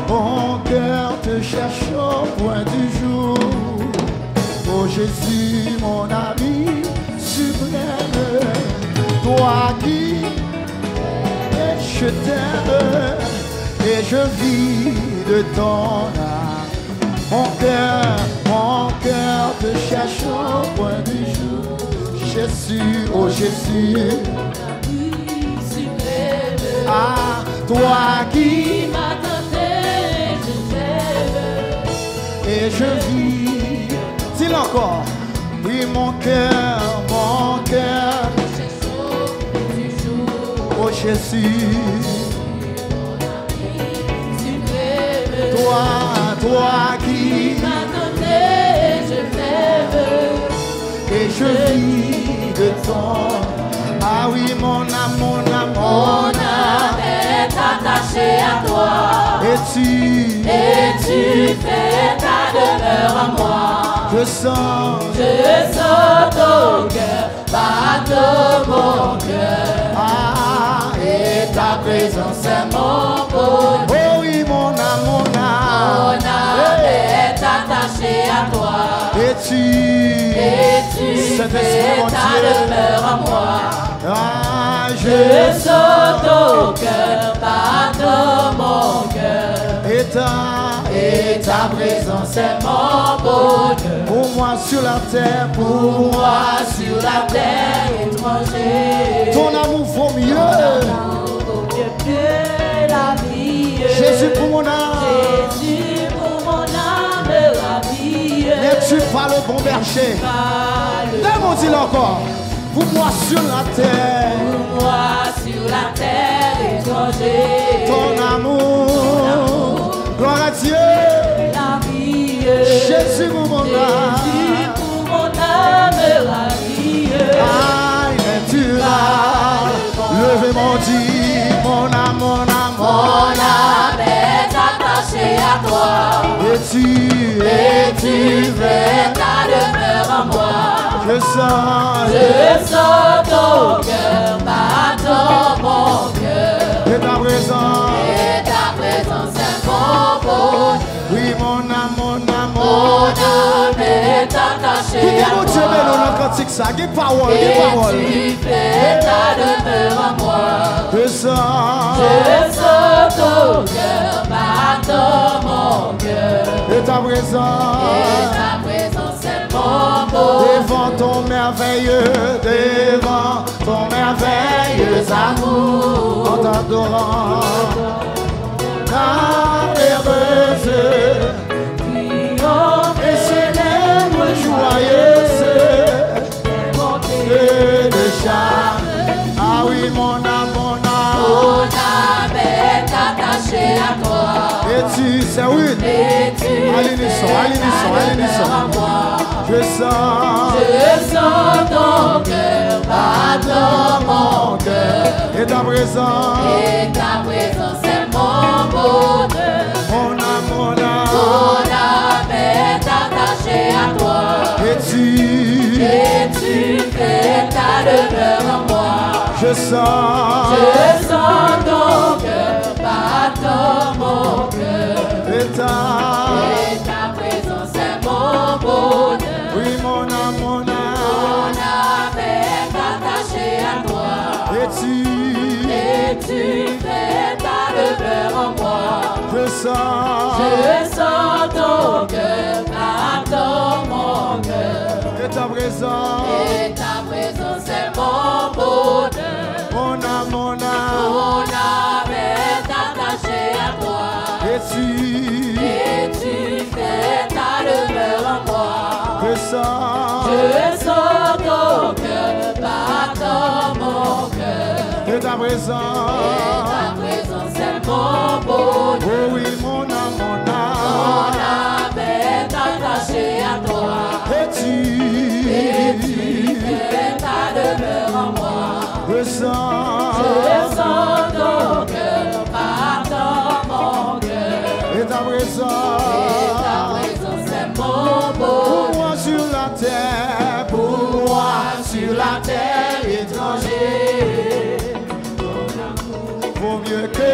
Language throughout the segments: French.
Mon cœur te cherche au point du jour. Oh Jésus, mon ami suprême, toi qui es, je t'aime et je vis de ton âme. Mon cœur te cherche au point du jour. Jésus, oh Jésus, ah, toi qui m'as tenté, je t'aime et je vis. Dis-le encore. Oui, mon cœur, oh Jésus, toi qui m'as tenté, je t'aime et je vis de ton. Ah oui, mon âme, mon âme est attachée à toi. Et tu fais ta demeure en moi. Je sens ton cœur, battre mon cœur. Ah, Et ta présence est mon bonheur. oh oui, mon âme, Mon âme est attachée à toi. Et tu fais ta demeure en moi. Ah, Je sens ton cœur, battre mon cœur. Et ta présence est mon bonheur. pour moi sur la terre, Pour moi sur la terre étrangère. ton amour vaut mieux. Vaut mieux que la vie. Jésus pour mon âme, Jésus pour mon âme, la vie. n'es-tu pas le bon berger? Demande-il encore. Pour moi sur la terre, Pour moi sur la terre étrangère. ton amour, gloire à Dieu. La vie. Jésus pour mon âme, Jésus pour mon âme, la vie. ah, inéturable. Levez mon dit, mon âme, Mon âme est attachée à toi. et tu fais ta demeure en moi. je sens Je sens ton cœur battre mon cœur. et ta présence. Et ta présence est mon bonheur. Oui, mon âme, Mon âme est attachée qui à mon Dieu, mais toi. nous cantique ça, qui parole, Et qui parole. tu fais ta demeure en moi. Je sens Je sens ton cœur battre mon cœur. et ta présence. Et ta présence est mon bonheur. Devant ton merveilleux amour, en t'adorant, âme heureuse, et célèbre joyeuse, et de charme. Ah oui, mon âme, Mon âme est attachée à toi. et tu sais, oui, Et tu à l'unisson, à l'unisson, à l'unisson. à moi. Je sens Je sens ton cœur battre mon cœur. et ta présence, Et ta présence est mon bonheur. mon âme, Mon âme est attachée à toi. et tu fais ta demeure en moi. je sens Je sens ton cœur battre mon cœur. et Et ta présence est mon bonheur. oui, mon âme, Mon âme est attachée à toi. et tu fais ta demeure en moi. je sens Je sens ton cœur battre mon cœur. et ta présence, Et ta présence est mon bonheur. mon âme, Mon âme est attachée à toi. et tu fais ta demeure en moi. je sens Je sens ton cœur battre mon cœur. et ta présence, Et ta présence est mon bonheur. oh oui, mon âme, Mon âme est attachée à toi. et tu fais ta demeure en moi. je sens Je sens ton cœur battre mon cœur. et ta présence, Et ta présence est mon bonheur. pour moi sur la terre, pour moi sur la terre étrangère, vaut mieux que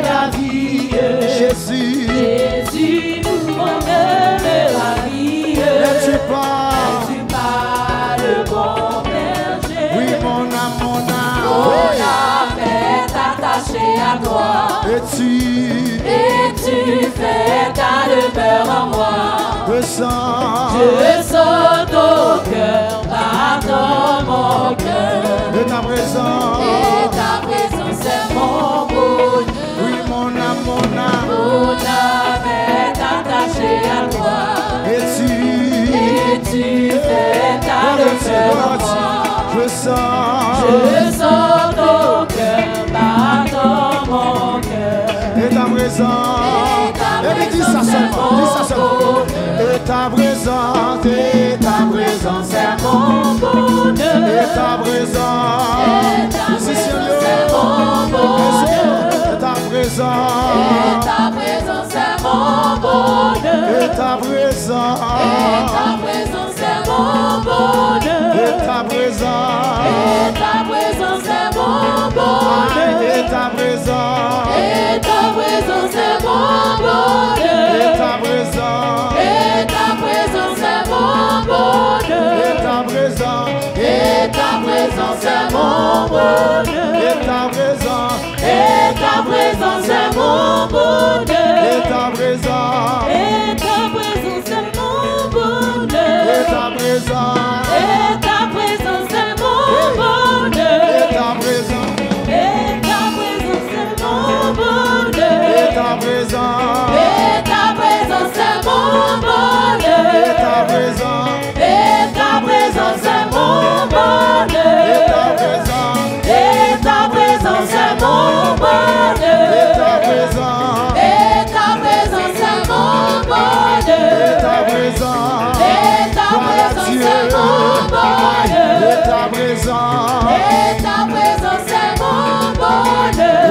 la vie, Jésus, Et tu fais ta demeure en moi. Je sens ton cœur battant mon cœur. Et ta présence C'est mon bonheur. Oui, mon âme, Mon âme est attachée à toi. Et tu fais ta demeure en moi. Je sens ton cœur battant mon cœur. Et ta présence Et dis ça seulement Et ta présence C'est mon bonheur. Et ta présence C'est mon bonheur. Et ta présence C'est mon bonheur. Et ta présence C'est mon bonheur. Et ta présence C'est mon bonheur. Et ta présence C'est mon bonheur. Et ta présence C'est mon bonheur. Et ta présence C'est mon bonheur. Et ta présence C'est mon bonheur. Et ta présence C'est mon bonheur. Et ta présence C'est mon bonheur. Et ta présence C'est mon bonheur. Et ta présence C'est mon bonheur. Et ta présence C'est mon bonheur. Et ta présence C'est mon bonheur. Et ta présence C'est mon bonheur. Et ta présence C'est mon bonheur. Et ta présence C'est mon bonheur. Et ta présence C'est mon bonheur.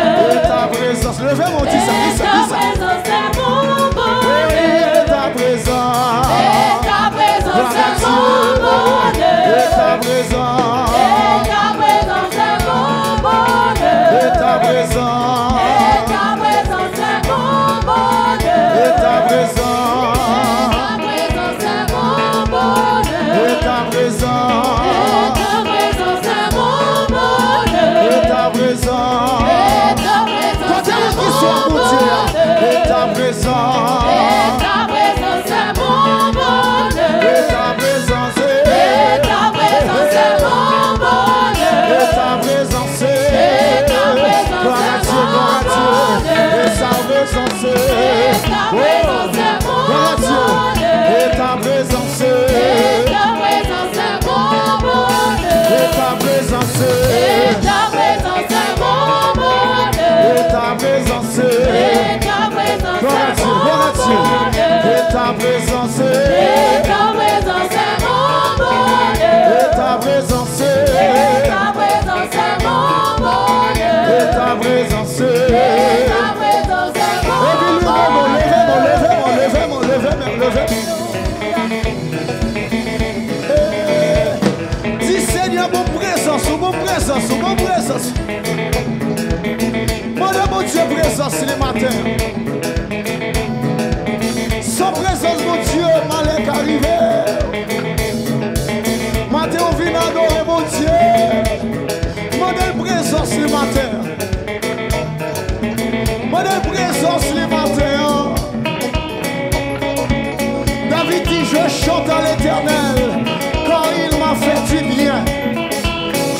Et ta présence Levez mon Dieu, ça C'est mon bonheur. Et ta présence C'est mon bonheur. Et ta présence C'est mon bonheur. Et ta présence C'est mon bonheur. Et ta présence C'est mon bonheur. Et ta présence C'est mon bonheur. Et ta présence Quand il y a qui soit mon Dieu Et ta présence C'est mon bonheur. Et ta présence C'est mon bonheur. Et ta présence Gloire à Dieu, Et sa présence Gloire à Dieu Et ta présence Et ta présence Et ta présence Gloire à Dieu Et ta présence Et ta présence Et ta présence Dis Seigneur, mon présence, mon présence. Mon Dieu, présence le matin. Sans présence, mon Dieu, malheur arrivé. Matin, on vient adorer mon Dieu. Mon présence le matin. Mon présence le matin. David dit, je chante à l'Éternel, car il m'a fait du bien.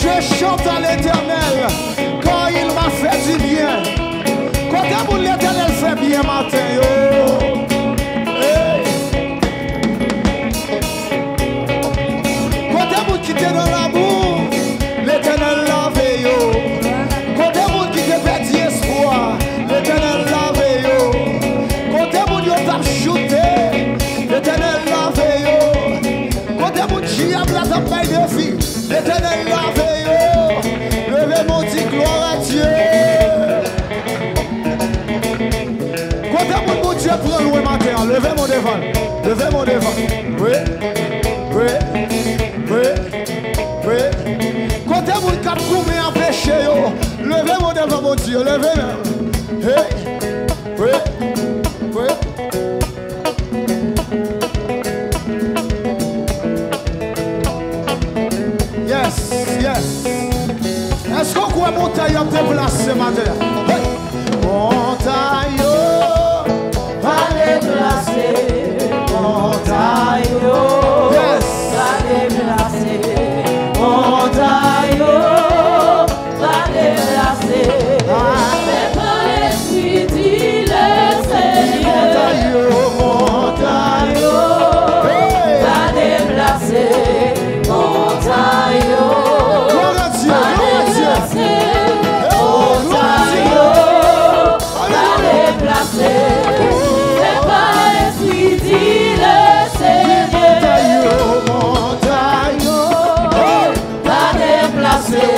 Je chante à l'Éternel, car il m'a fait du bien. Quand l'Éternel fait bien matin, yo. Hey. Quand vous quittez dans l'amour, l'Éternel lave yo. Quand vous quittez perdu espoir, l'Éternel lave yo. Quand vous avez shooté, l'Éternel lave yo. Quand vous diable a tapé de vie, l'Éternel lave yo. Levez mon dit gloire à Dieu. Quand mon Dieu prend loin matin, levez mon devant. Oui. Quand vous cap couper en péché, levez mon devant mon Dieu, levez même. Hey. Oui. Yes. montagne a déplacé matin. Montagne va déplacer. Montagne va déplacer. Montagne va déplacer. C'est par l'esprit dit le Seigneur. montagne Va déplacer. Montagne gloire à Dieu, va gloire à Dieu. déplacer. Oh, gloire à Dieu. Va déplacer. C'est par l'esprit dit le Seigneur. Montagne Va déplacer.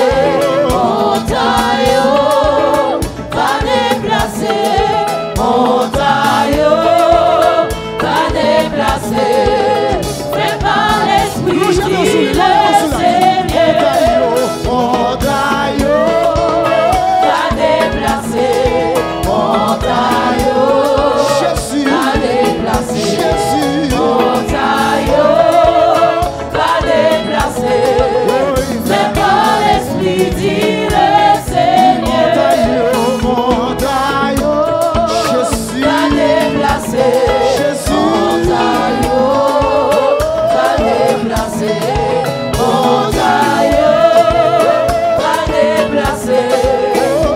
Montagne va déplacer. Montagne va déplacer. C'est par l'esprit dit le Seigneur. montagne Va déplacer. Montagne Jésus, va déplacer. Jésus, Montagne va déplacer. C'est par l'esprit dit le Seigneur. montagne Jésus, Va déplacer. Jésus, Montagne va déplacer. Montagne va déplacer.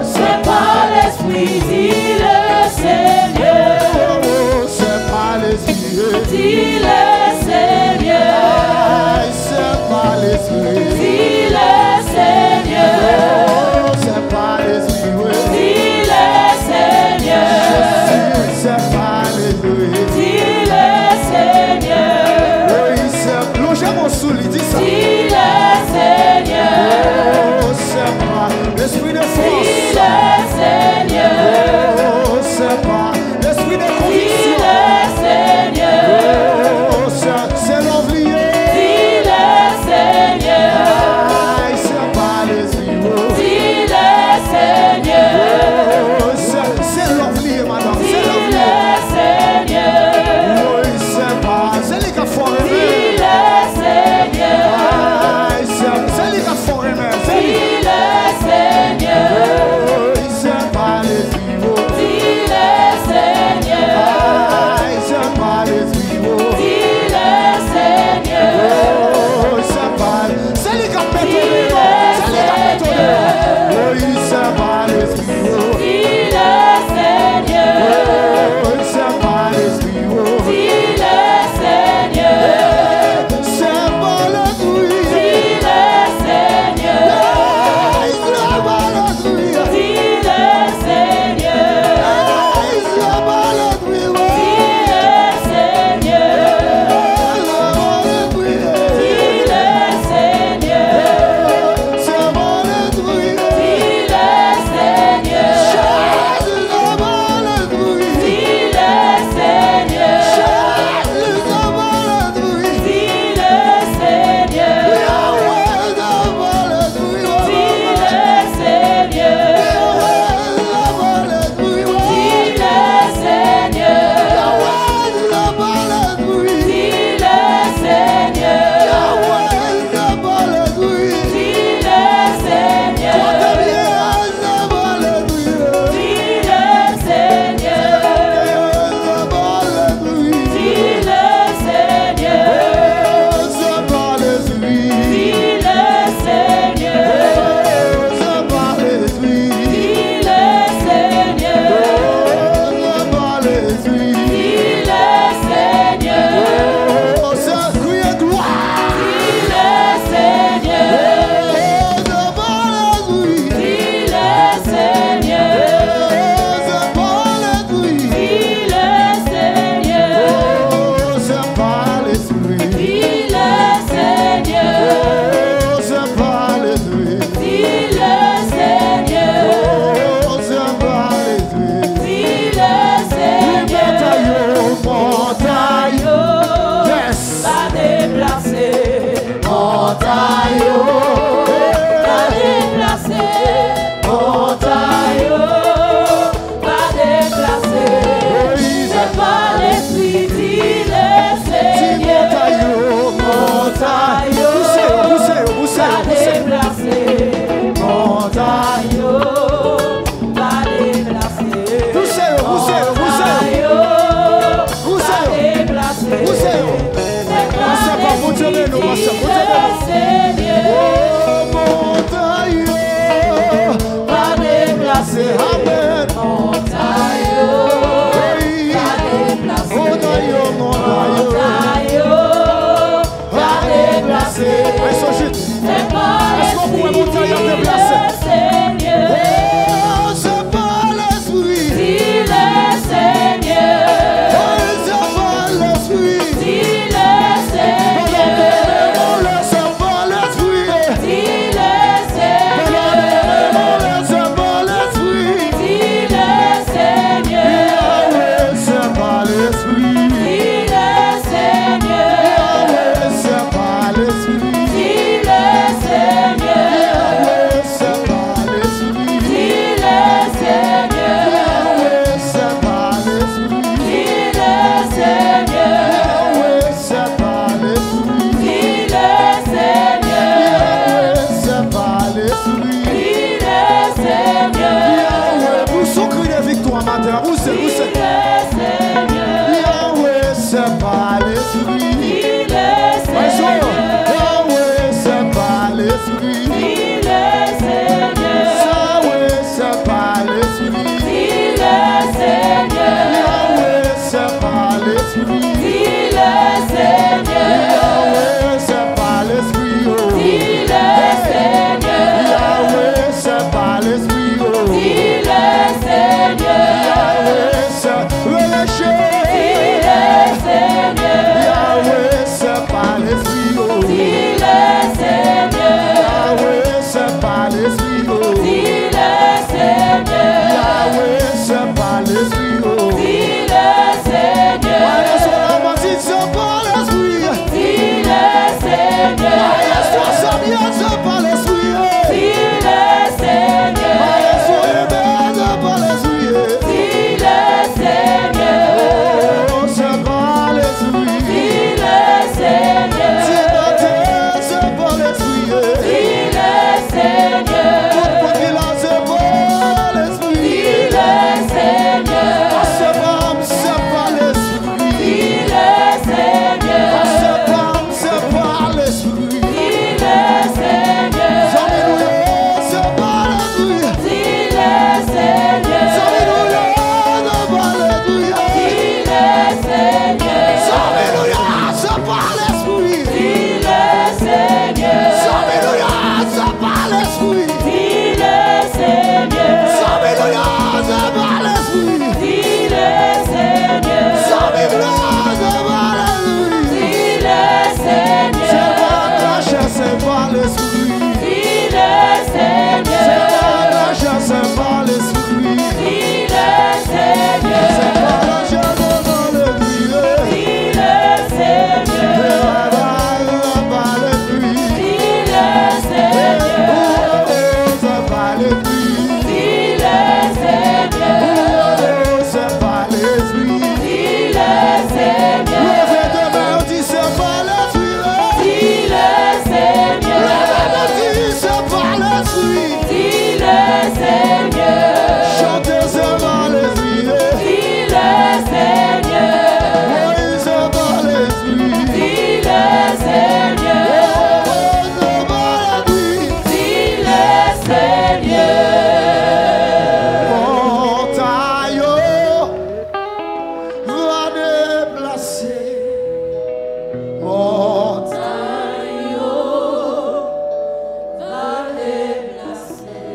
C'est par l'esprit dit le Seigneur. c'est pas l'esprit, Dit le Seigneur. c'est pas l'esprit, Dit le Seigneur. c'est pas l'esprit, Dit le Seigneur. c'est pas l'esprit. Dit le Seigneur. Oui, c'est plongez mon soul, il dit ça. Dit le Seigneur. Oh, c'est pas l'esprit de Dit force. le Seigneur. Oh, c'est pas l'esprit de Dit conviction. le Seigneur. Oh, c'est l'envier. Dit le Seigneur.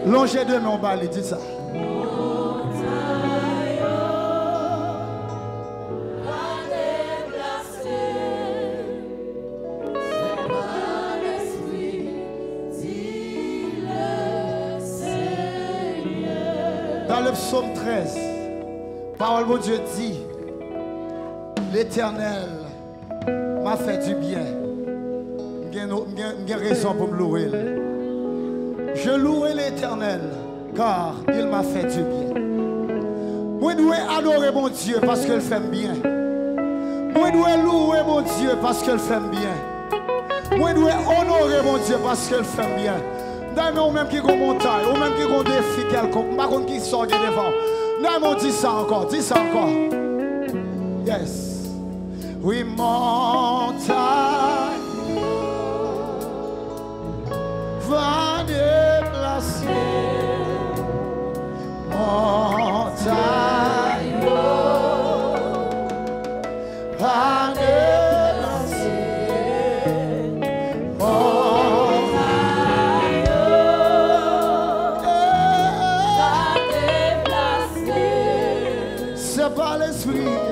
Longez de mon bali, dites ça. Dans le psaume 13, parole de Dieu dit, l'Éternel m'a fait du bien. J'ai raison pour me louer. Je louerai l'Éternel car il m'a fait du bien. Moi, je dois adorer mon Dieu parce qu'il fait bien. Moi, je dois louer mon Dieu parce qu'il fait bien. Moi, je dois honorer mon Dieu parce qu'il fait bien. D'ailleurs, ou même qui ont montagne, ou même qui ont défi quelconque, pas contre qui sort de devant. D'ailleurs, dis ça encore, dis ça encore. Yes. Oui, montagne va déplacer. Montagne va déplacer. C'est par l'esprit.